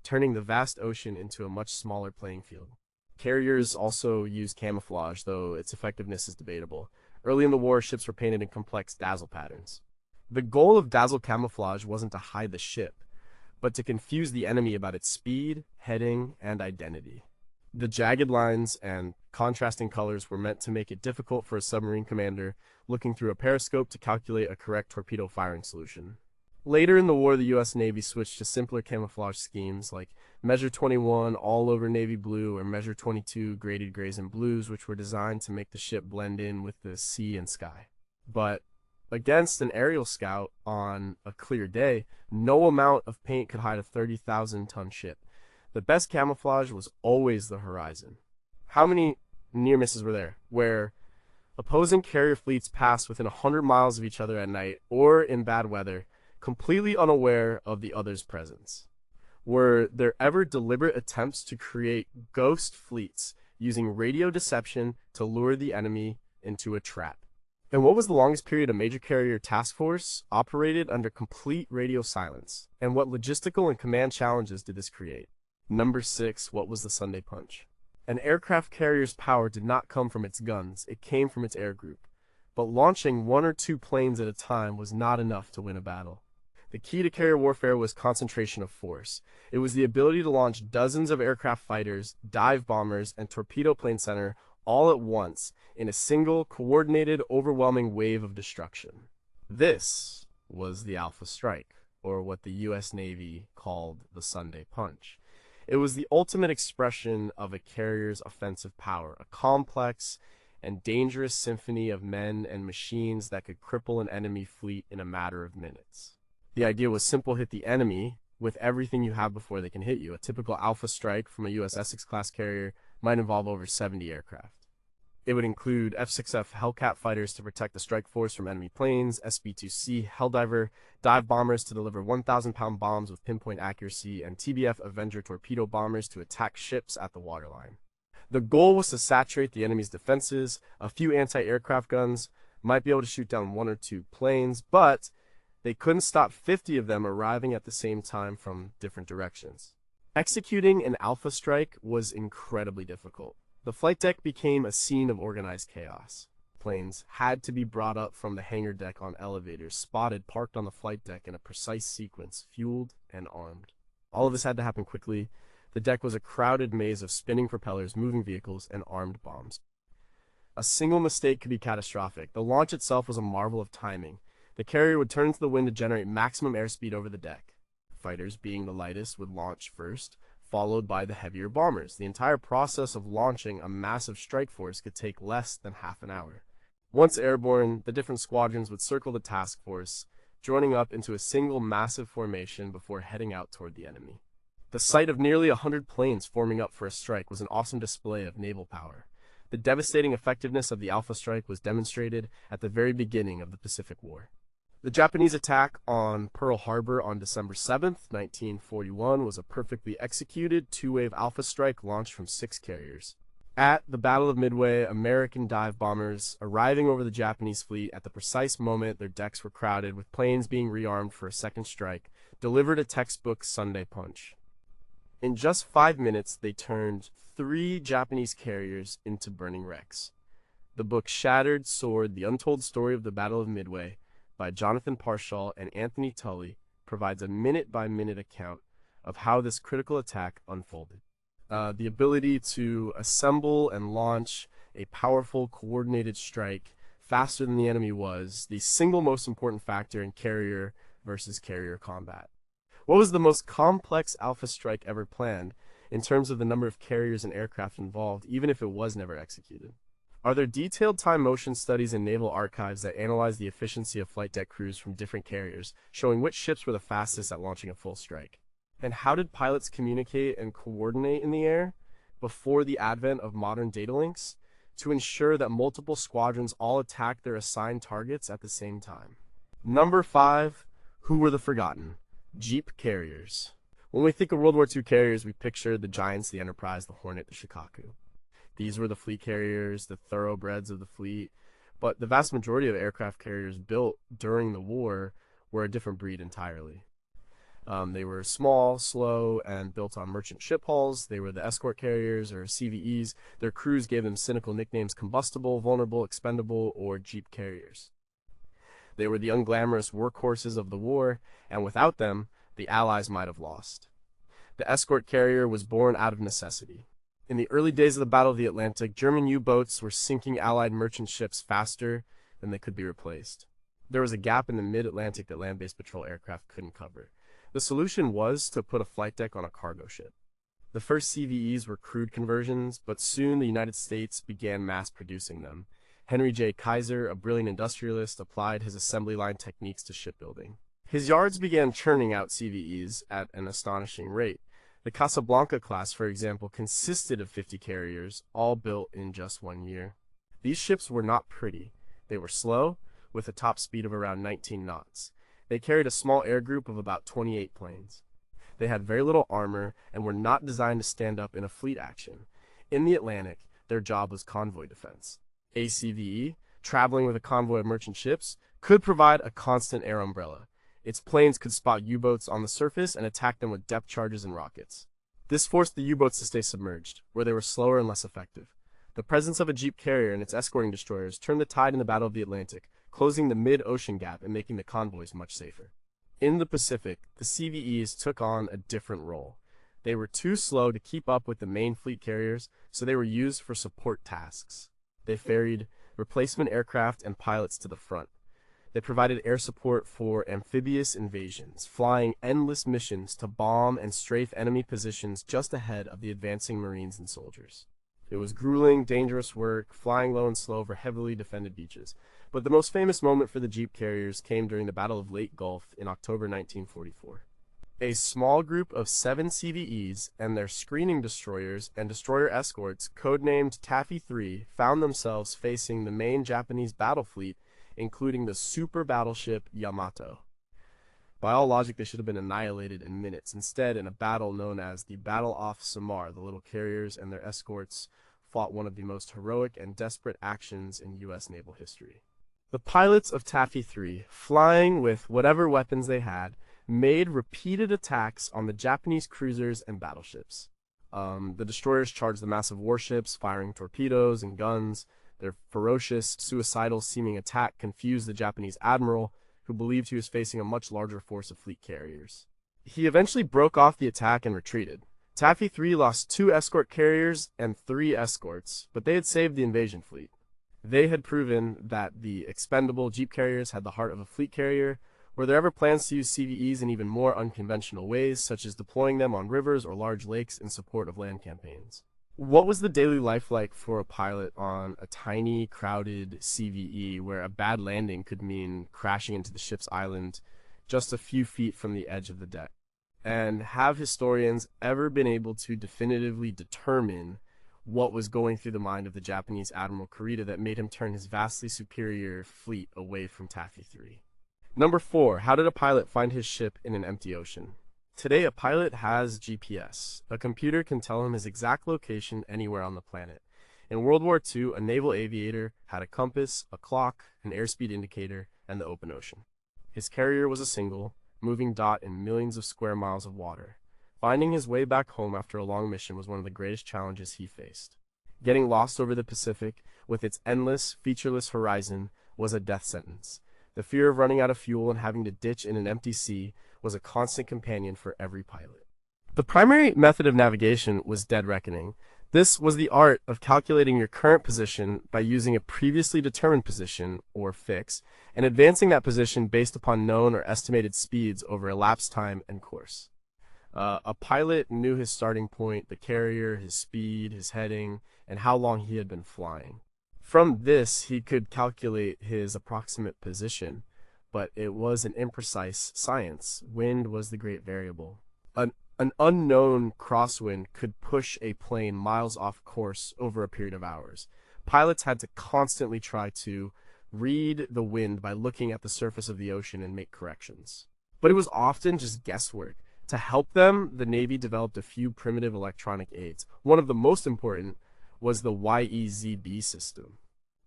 turning the vast ocean into a much smaller playing field. Carriers also use camouflage, though its effectiveness is debatable. Early in the war, ships were painted in complex dazzle patterns. The goal of dazzle camouflage wasn't to hide the ship, but to confuse the enemy about its speed, heading, and identity. The jagged lines and contrasting colors were meant to make it difficult for a submarine commander looking through a periscope to calculate a correct torpedo firing solution. Later in the war, the U.S. Navy switched to simpler camouflage schemes like Measure 21 all over navy blue or Measure 22 graded grays and blues, which were designed to make the ship blend in with the sea and sky. But Against an aerial scout on a clear day, no amount of paint could hide a 30,000-ton ship. The best camouflage was always the horizon. How many near misses were there, where opposing carrier fleets passed within 100 miles of each other at night or in bad weather, completely unaware of the other's presence? Were there ever deliberate attempts to create ghost fleets using radio deception to lure the enemy into a trap? And what was the longest period a major carrier task force operated under complete radio silence? And what logistical and command challenges did this create? Number 6, what was the Sunday Punch? An aircraft carrier's power did not come from its guns, it came from its air group. But launching 1 or 2 planes at a time was not enough to win a battle. The key to carrier warfare was concentration of force. It was the ability to launch dozens of aircraft fighters, dive bombers, and torpedo plane center all at once in a single, coordinated, overwhelming wave of destruction. This was the Alpha Strike, or what the U.S. Navy called the Sunday Punch. It was the ultimate expression of a carrier's offensive power, a complex and dangerous symphony of men and machines that could cripple an enemy fleet in a matter of minutes. The idea was simple: hit the enemy with everything you have before they can hit you. A typical Alpha Strike from a U.S. Essex-class carrier might involve over 70 aircraft. It would include F-6F Hellcat fighters to protect the strike force from enemy planes, SB-2C Helldiver dive bombers to deliver 1,000-pound bombs with pinpoint accuracy, and TBF Avenger torpedo bombers to attack ships at the waterline. The goal was to saturate the enemy's defenses. A few anti-aircraft guns might be able to shoot down 1 or 2 planes, but they couldn't stop 50 of them arriving at the same time from different directions. Executing an Alpha Strike was incredibly difficult. The flight deck became a scene of organized chaos. Planes had to be brought up from the hangar deck on elevators, spotted, parked on the flight deck in a precise sequence, fueled and armed. All of this had to happen quickly. The deck was a crowded maze of spinning propellers, moving vehicles, and armed bombs. A single mistake could be catastrophic. The launch itself was a marvel of timing. The carrier would turn into the wind to generate maximum airspeed over the deck. Fighters, being the lightest, would launch first, followed by the heavier bombers. The entire process of launching a massive strike force could take less than half an hour. Once airborne, the different squadrons would circle the task force, joining up into a single massive formation before heading out toward the enemy. The sight of nearly 100 planes forming up for a strike was an awesome display of naval power. The devastating effectiveness of the Alpha Strike was demonstrated at the very beginning of the Pacific War. The Japanese attack on Pearl Harbor on December 7, 1941 was a perfectly executed 2-wave Alpha Strike launched from 6 carriers. At the Battle of Midway, American dive bombers arriving over the Japanese fleet at the precise moment their decks were crowded with planes being rearmed for a second strike, delivered a textbook Sunday Punch. In just 5 minutes, they turned 3 Japanese carriers into burning wrecks. The book Shattered Sword: The Untold Story of the Battle of Midway by Jonathan Parshall and Anthony Tully provides a minute-by-minute account of how this critical attack unfolded. The ability to assemble and launch a powerful, coordinated strike faster than the enemy was the single most important factor in carrier versus carrier combat. What was the most complex Alpha Strike ever planned in terms of the number of carriers and aircraft involved, even if it was never executed? Are there detailed time motion studies in naval archives that analyze the efficiency of flight deck crews from different carriers, showing which ships were the fastest at launching a full strike? And how did pilots communicate and coordinate in the air before the advent of modern data links to ensure that multiple squadrons all attacked their assigned targets at the same time? Number 5, who were the forgotten? Jeep carriers. When we think of World War II carriers, we picture the Giants, the Enterprise, the Hornet, the Shikaku. These were the fleet carriers, the thoroughbreds of the fleet, but the vast majority of aircraft carriers built during the war were a different breed entirely. They were small, slow, and built on merchant ship hulls. They were the escort carriers, or CVEs. Their crews gave them cynical nicknames: combustible, vulnerable, expendable, or Jeep carriers. They were the unglamorous workhorses of the war, and without them, the Allies might have lost. The escort carrier was born out of necessity. In the early days of the Battle of the Atlantic, German U-boats were sinking Allied merchant ships faster than they could be replaced. There was a gap in the mid-Atlantic that land-based patrol aircraft couldn't cover. The solution was to put a flight deck on a cargo ship. The first CVEs were crude conversions, but soon the United States began mass producing them. Henry J. Kaiser, a brilliant industrialist, applied his assembly line techniques to shipbuilding. His yards began churning out CVEs at an astonishing rate. The Casablanca class, for example, consisted of 50 carriers, all built in just 1 year. These ships were not pretty. They were slow, with a top speed of around 19 knots. They carried a small air group of about 28 planes. They had very little armor and were not designed to stand up in a fleet action. In the Atlantic, their job was convoy defense. ACVE, traveling with a convoy of merchant ships, could provide a constant air umbrella. Its planes could spot U-boats on the surface and attack them with depth charges and rockets. This forced the U-boats to stay submerged, where they were slower and less effective. The presence of a jeep carrier and its escorting destroyers turned the tide in the Battle of the Atlantic, closing the mid-ocean gap and making the convoys much safer. In the Pacific, the CVEs took on a different role. They were too slow to keep up with the main fleet carriers, so they were used for support tasks. They ferried replacement aircraft and pilots to the front. They provided air support for amphibious invasions, flying endless missions to bomb and strafe enemy positions just ahead of the advancing Marines and soldiers. It was grueling, dangerous work, flying low and slow over heavily defended beaches. But the most famous moment for the jeep carriers came during the Battle of Lake Gulf in October 1944. A small group of 7 CVEs and their screening destroyers and destroyer escorts, codenamed Taffy 3, found themselves facing the main Japanese battle fleet, including the super battleship Yamato. By all logic, they should have been annihilated in minutes. Instead, in a battle known as the Battle off Samar, the little carriers and their escorts fought one of the most heroic and desperate actions in U.S. naval history. The pilots of Taffy 3, flying with whatever weapons they had, made repeated attacks on the Japanese cruisers and battleships. The destroyers charged the massive warships, firing torpedoes and guns. Their ferocious, suicidal-seeming attack confused the Japanese admiral, who believed he was facing a much larger force of fleet carriers. He eventually broke off the attack and retreated. Taffy 3 lost 2 escort carriers and 3 escorts, but they had saved the invasion fleet. They had proven that the expendable jeep carriers had the heart of a fleet carrier. Were there ever plans to use CVEs in even more unconventional ways, such as deploying them on rivers or large lakes in support of land campaigns? What was the daily life like for a pilot on a tiny, crowded CVE where a bad landing could mean crashing into the ship's island just a few feet from the edge of the deck? And have historians ever been able to definitively determine what was going through the mind of the Japanese Admiral Kurita that made him turn his vastly superior fleet away from Taffy 3? Number 4. How did a pilot find his ship in an empty ocean? Today, a pilot has GPS. A computer can tell him his exact location anywhere on the planet. In World War II, a naval aviator had a compass, a clock, an airspeed indicator, and the open ocean. His carrier was a single, moving dot in millions of square miles of water. Finding his way back home after a long mission was one of the greatest challenges he faced. Getting lost over the Pacific, with its endless, featureless horizon, was a death sentence. The fear of running out of fuel and having to ditch in an empty sea was a constant companion for every pilot. The primary method of navigation was dead reckoning. This was the art of calculating your current position by using a previously determined position, or fix, and advancing that position based upon known or estimated speeds over elapsed time and course. A pilot knew his starting point, the carrier, his speed, his heading, and how long he had been flying. From this, he could calculate his approximate position, but it was an imprecise science. Wind was the great variable. An unknown crosswind could push a plane miles off course over a period of hours. Pilots had to constantly try to read the wind by looking at the surface of the ocean and make corrections. But it was often just guesswork. To help them, the Navy developed a few primitive electronic aids. One of the most important was the YEZB system.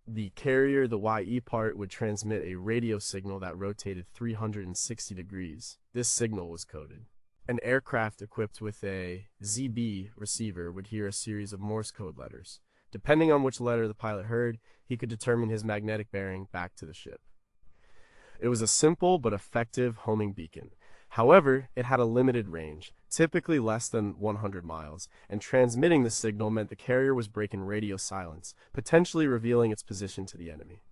The carrier, the YE part, would transmit a radio signal that rotated 360 degrees. This signal was coded. An aircraft equipped with a ZB receiver would hear a series of Morse code letters. Depending on which letter the pilot heard, he could determine his magnetic bearing back to the ship. It was a simple but effective homing beacon. However, it had a limited range, typically less than 100 miles, and transmitting the signal meant the carrier was breaking radio silence, potentially revealing its position to the enemy.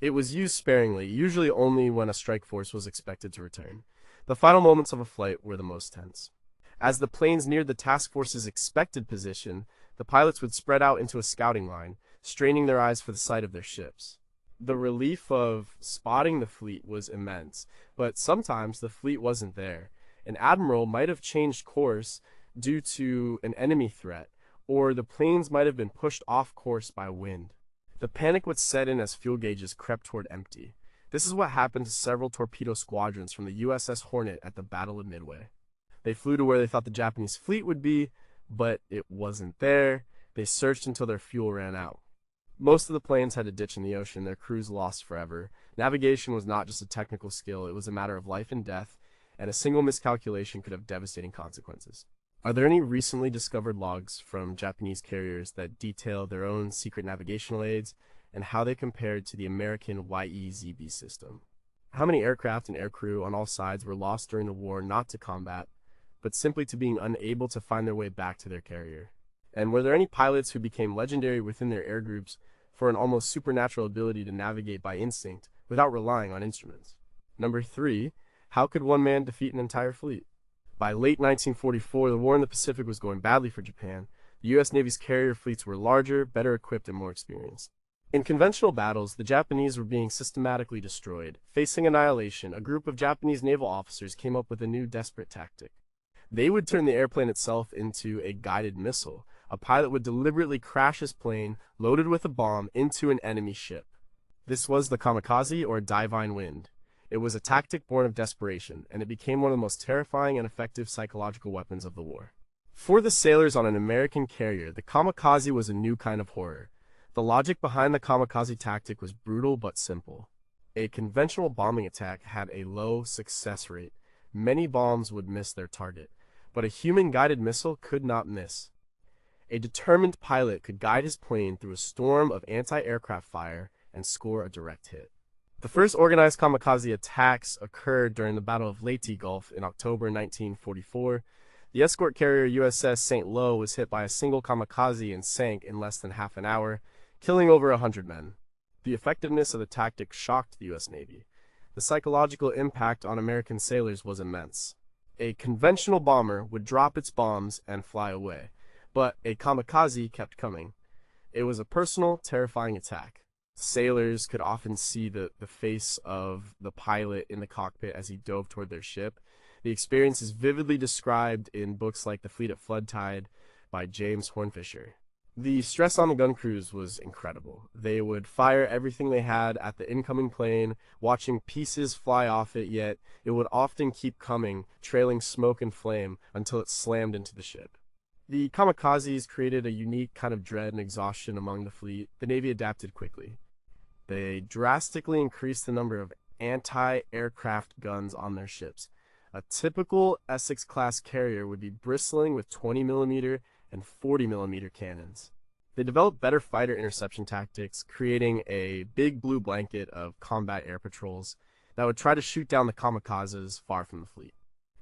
It was used sparingly, usually only when a strike force was expected to return. The final moments of a flight were the most tense. As the planes neared the task force's expected position, the pilots would spread out into a scouting line, straining their eyes for the sight of their ships. The relief of spotting the fleet was immense, but sometimes the fleet wasn't there. An admiral might have changed course due to an enemy threat, or the planes might have been pushed off course by wind. The panic would set in as fuel gauges crept toward empty. This is what happened to several torpedo squadrons from the USS Hornet at the Battle of Midway. They flew to where they thought the Japanese fleet would be, but it wasn't there. They searched until their fuel ran out. Most of the planes had to ditch in the ocean, their crews lost forever. Navigation was not just a technical skill, it was a matter of life and death, and a single miscalculation could have devastating consequences. Are there any recently discovered logs from Japanese carriers that detail their own secret navigational aids and how they compared to the American YEZB system? How many aircraft and aircrew on all sides were lost during the war not to combat, but simply to being unable to find their way back to their carrier? And were there any pilots who became legendary within their air groups for an almost supernatural ability to navigate by instinct without relying on instruments? Number 3, how could one man defeat an entire fleet? By late 1944, the war in the Pacific was going badly for Japan. The U.S. Navy's carrier fleets were larger, better equipped, and more experienced. In conventional battles, the Japanese were being systematically destroyed. Facing annihilation, a group of Japanese naval officers came up with a new desperate tactic. They would turn the airplane itself into a guided missile. A pilot would deliberately crash his plane, loaded with a bomb, into an enemy ship. This was the kamikaze, or divine wind. It was a tactic born of desperation, and it became one of the most terrifying and effective psychological weapons of the war. For the sailors on an American carrier, the kamikaze was a new kind of horror. The logic behind the kamikaze tactic was brutal but simple. A conventional bombing attack had a low success rate. Many bombs would miss their target, but a human-guided missile could not miss. A determined pilot could guide his plane through a storm of anti-aircraft fire and score a direct hit. The first organized kamikaze attacks occurred during the Battle of Leyte Gulf in October 1944. The escort carrier USS St. Lo was hit by a single kamikaze and sank in less than half an hour, killing over 100 men. The effectiveness of the tactic shocked the U.S. Navy. The psychological impact on American sailors was immense. A conventional bomber would drop its bombs and fly away, but a kamikaze kept coming. It was a personal, terrifying attack. Sailors could often see the face of the pilot in the cockpit as he dove toward their ship. The experience is vividly described in books like The Fleet at Flood Tide by James Hornfisher. The stress on the gun crews was incredible. They would fire everything they had at the incoming plane, watching pieces fly off it, yet it would often keep coming, trailing smoke and flame until it slammed into the ship. The kamikazes created a unique kind of dread and exhaustion among the fleet. The Navy adapted quickly. They drastically increased the number of anti-aircraft guns on their ships. A typical Essex-class carrier would be bristling with 20mm and 40mm cannons. They developed better fighter interception tactics, creating a big blue blanket of combat air patrols that would try to shoot down the kamikazes far from the fleet.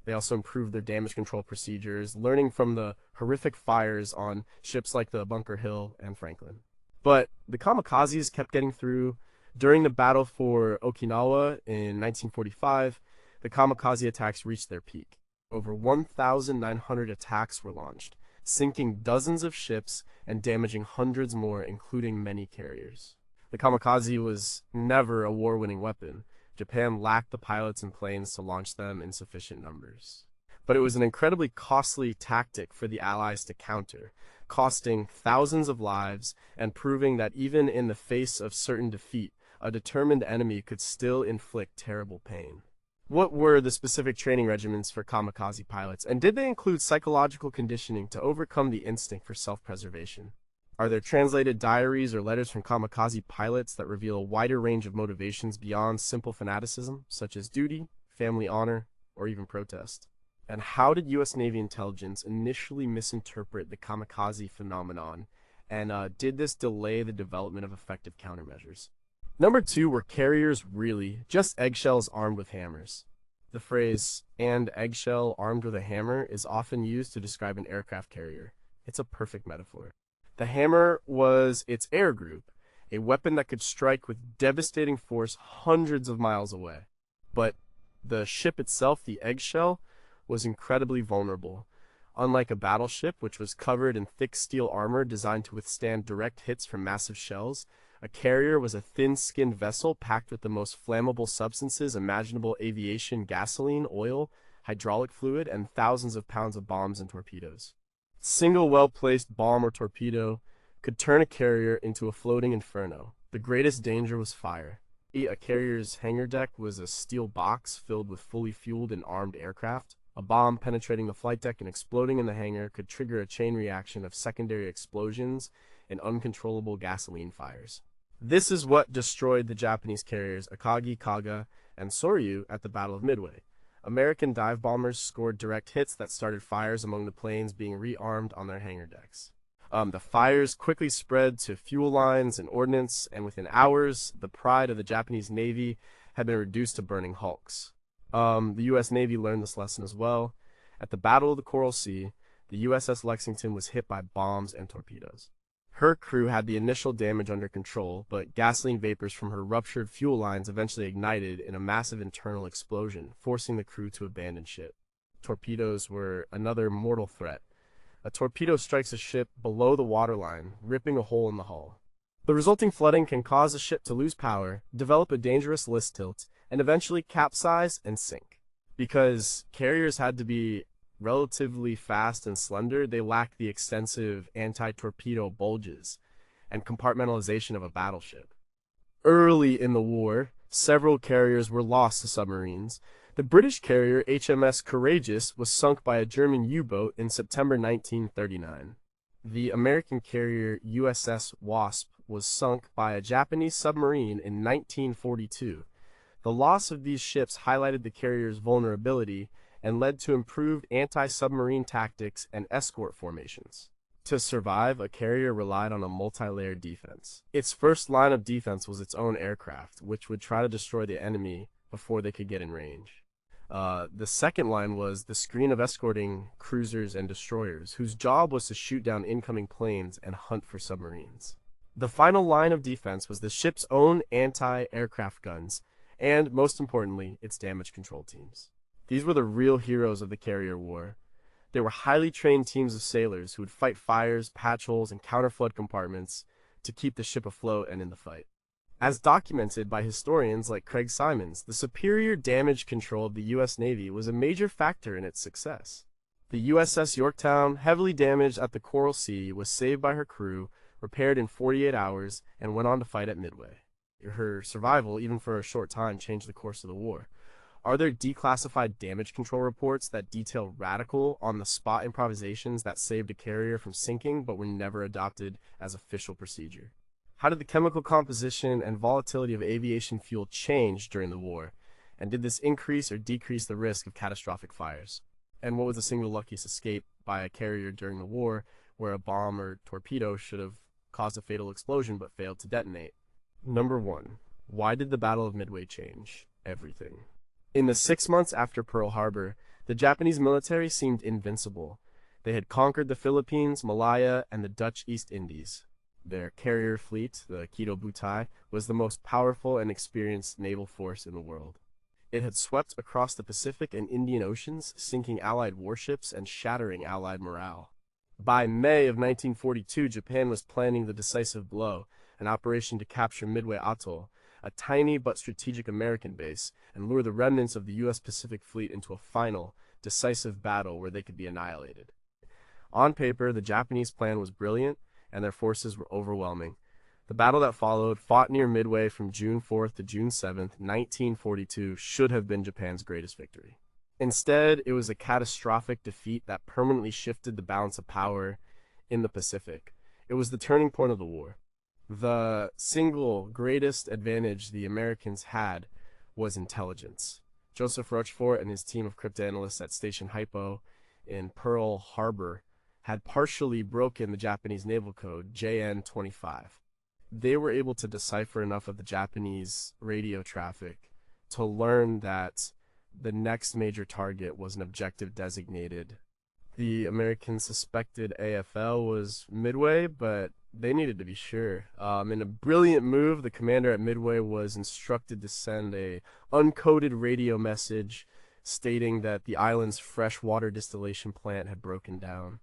They also improved their damage control procedures, learning from the horrific fires on ships like the Bunker Hill and Franklin. But the kamikazes kept getting through. During the battle for Okinawa in 1945, the kamikaze attacks reached their peak. Over 1,900 attacks were launched, sinking dozens of ships and damaging hundreds more, including many carriers. The kamikaze was never a war-winning weapon. Japan lacked the pilots and planes to launch them in sufficient numbers. But it was an incredibly costly tactic for the Allies to counter, costing thousands of lives and proving that even in the face of certain defeat, a determined enemy could still inflict terrible pain. What were the specific training regimens for kamikaze pilots, and did they include psychological conditioning to overcome the instinct for self-preservation? Are there translated diaries or letters from kamikaze pilots that reveal a wider range of motivations beyond simple fanaticism, such as duty, family honor, or even protest? And how did U.S. Navy intelligence initially misinterpret the kamikaze phenomenon, and did this delay the development of effective countermeasures? Number 2 were carriers really just eggshells armed with hammers. The phrase, "and eggshell armed with a hammer," is often used to describe an aircraft carrier. It's a perfect metaphor. The hammer was its air group, a weapon that could strike with devastating force hundreds of miles away. But the ship itself, the eggshell, was incredibly vulnerable. Unlike a battleship, which was covered in thick steel armor designed to withstand direct hits from massive shells, a carrier was a thin-skinned vessel packed with the most flammable substances imaginable: aviation gasoline, oil, hydraulic fluid, and thousands of pounds of bombs and torpedoes. A single well-placed bomb or torpedo could turn a carrier into a floating inferno. The greatest danger was fire. A carrier's hangar deck was a steel box filled with fully fueled and armed aircraft. A bomb penetrating the flight deck and exploding in the hangar could trigger a chain reaction of secondary explosions and uncontrollable gasoline fires. This is what destroyed the Japanese carriers Akagi, Kaga, and Soryu at the Battle of Midway. American dive bombers scored direct hits that started fires among the planes being rearmed on their hangar decks. The fires quickly spread to fuel lines and ordnance, and within hours, the pride of the Japanese Navy had been reduced to burning hulks. The U.S. Navy learned this lesson as well. At the Battle of the Coral Sea, the USS Lexington was hit by bombs and torpedoes. Her crew had the initial damage under control, but gasoline vapors from her ruptured fuel lines eventually ignited in a massive internal explosion, forcing the crew to abandon ship. Torpedoes were another mortal threat. A torpedo strikes a ship below the waterline, ripping a hole in the hull. The resulting flooding can cause a ship to lose power, develop a dangerous list tilt, and eventually capsize and sink. Because carriers had to be relatively fast and slender, they lacked the extensive anti-torpedo bulges and compartmentalization of a battleship. Early in the war, several carriers were lost to submarines. The British carrier HMS Courageous was sunk by a German U-boat in September 1939. The American carrier USS Wasp was sunk by a Japanese submarine in 1942. The loss of these ships highlighted the carrier's vulnerability and led to improved anti-submarine tactics and escort formations. To survive, a carrier relied on a multi-layered defense. Its first line of defense was its own aircraft, which would try to destroy the enemy before they could get in range. The second line was the screen of escorting cruisers and destroyers, whose job was to shoot down incoming planes and hunt for submarines. The final line of defense was the ship's own anti-aircraft guns, and, most importantly, its damage control teams. These were the real heroes of the carrier war. They were highly trained teams of sailors who would fight fires, patch holes, and counter-flood compartments to keep the ship afloat and in the fight. As documented by historians like Craig Simons, the superior damage control of the U.S. Navy was a major factor in its success. The USS Yorktown, heavily damaged at the Coral Sea, was saved by her crew, repaired in 48 hours, and went on to fight at Midway. Her survival, even for a short time, changed the course of the war. Are there declassified damage control reports that detail radical, on-the-spot improvisations that saved a carrier from sinking but were never adopted as official procedure? How did the chemical composition and volatility of aviation fuel change during the war? And did this increase or decrease the risk of catastrophic fires? And what was the single luckiest escape by a carrier during the war where a bomb or torpedo should have caused a fatal explosion but failed to detonate? Number 1. Why did the Battle of Midway change everything? In the 6 months after Pearl Harbor, the Japanese military seemed invincible. They had conquered the Philippines, Malaya, and the Dutch East Indies. Their carrier fleet, the Kido Butai, was the most powerful and experienced naval force in the world. It had swept across the Pacific and Indian Oceans, sinking Allied warships and shattering Allied morale. By May of 1942, Japan was planning the decisive blow, an operation to capture Midway Atoll, a tiny but strategic American base, and lure the remnants of the U.S. Pacific Fleet into a final, decisive battle where they could be annihilated. On paper, the Japanese plan was brilliant, and their forces were overwhelming. The battle that followed, fought near Midway from June 4th to June 7th, 1942, should have been Japan's greatest victory. Instead, it was a catastrophic defeat that permanently shifted the balance of power in the Pacific. It was the turning point of the war. The single greatest advantage the Americans had was intelligence. Joseph Rochefort and his team of cryptanalysts at Station Hypo in Pearl Harbor had partially broken the Japanese naval code JN-25. They were able to decipher enough of the Japanese radio traffic to learn that the next major target was an objective designated. The Americans suspected AFL was Midway, but they needed to be sure. In a brilliant move, the commander at Midway was instructed to send a uncoded radio message stating that the island's freshwater distillation plant had broken down.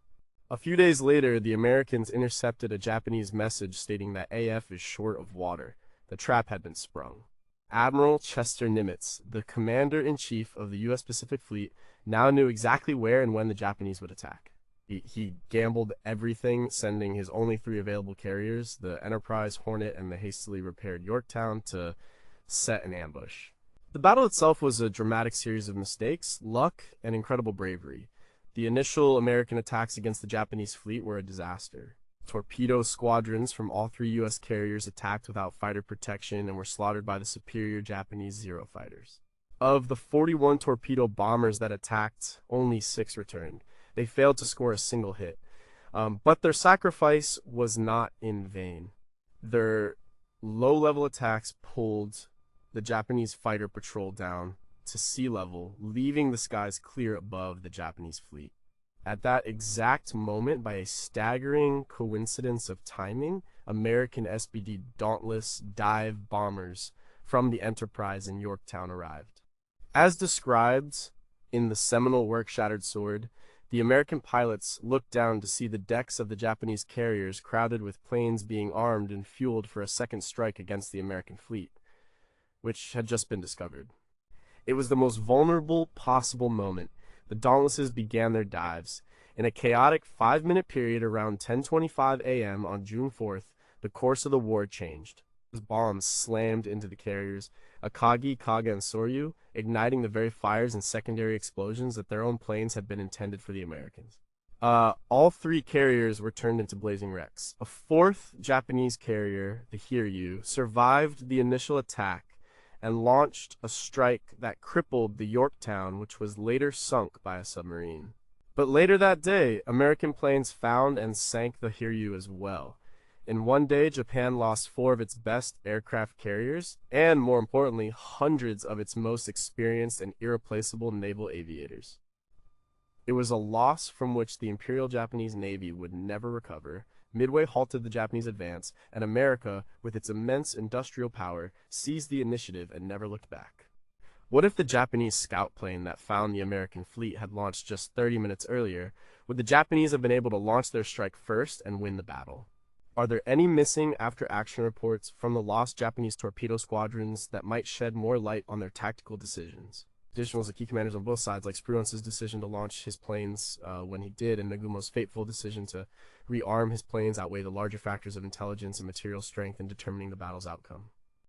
A few days later, the Americans intercepted a Japanese message stating that AF is short of water. The trap had been sprung. Admiral Chester Nimitz, the commander-in-chief of the U.S. Pacific Fleet, now knew exactly where and when the Japanese would attack. He gambled everything, sending his only 3 available carriers, the Enterprise, Hornet, and the hastily repaired Yorktown, to set an ambush. The battle itself was a dramatic series of mistakes, luck, and incredible bravery. The initial American attacks against the Japanese fleet were a disaster. Torpedo squadrons from all 3 U.S. carriers attacked without fighter protection and were slaughtered by the superior Japanese Zero fighters. Of the 41 torpedo bombers that attacked, only 6 returned. They failed to score a single hit. But their sacrifice was not in vain. Their low-level attacks pulled the Japanese fighter patrol down to sea level, leaving the skies clear above the Japanese fleet. At that exact moment, by a staggering coincidence of timing, American SBD Dauntless dive bombers from the Enterprise in Yorktown arrived. As described in the seminal work Shattered Sword, the American pilots looked down to see the decks of the Japanese carriers crowded with planes being armed and fueled for a second strike against the American fleet, which had just been discovered. It was the most vulnerable possible moment. The Dauntlesses began their dives. In a chaotic 5-minute period around 10:25 a.m. on June 4th, the course of the war changed. Bombs slammed into the carriers, Akagi, Kaga, and Soryu, igniting the very fires and secondary explosions that their own planes had been intended for the Americans. All 3 carriers were turned into blazing wrecks. A 4th Japanese carrier, the Hiryu, survived the initial attack and launched a strike that crippled the Yorktown, which was later sunk by a submarine. But later that day, American planes found and sank the Hiryu as well. In one day, Japan lost 4 of its best aircraft carriers, and more importantly, hundreds of its most experienced and irreplaceable naval aviators. It was a loss from which the Imperial Japanese Navy would never recover. Midway halted the Japanese advance, and America, with its immense industrial power, seized the initiative and never looked back. What if the Japanese scout plane that found the American fleet had launched just 30 minutes earlier? Would the Japanese have been able to launch their strike first and win the battle? Are there any missing after-action reports from the lost Japanese torpedo squadrons that might shed more light on their tactical decisions? Additionally, the key commanders on both sides, like Spruance's decision to launch his planes when he did, and Nagumo's fateful decision to rearm his planes, outweigh the larger factors of intelligence and material strength in determining the battle's outcome.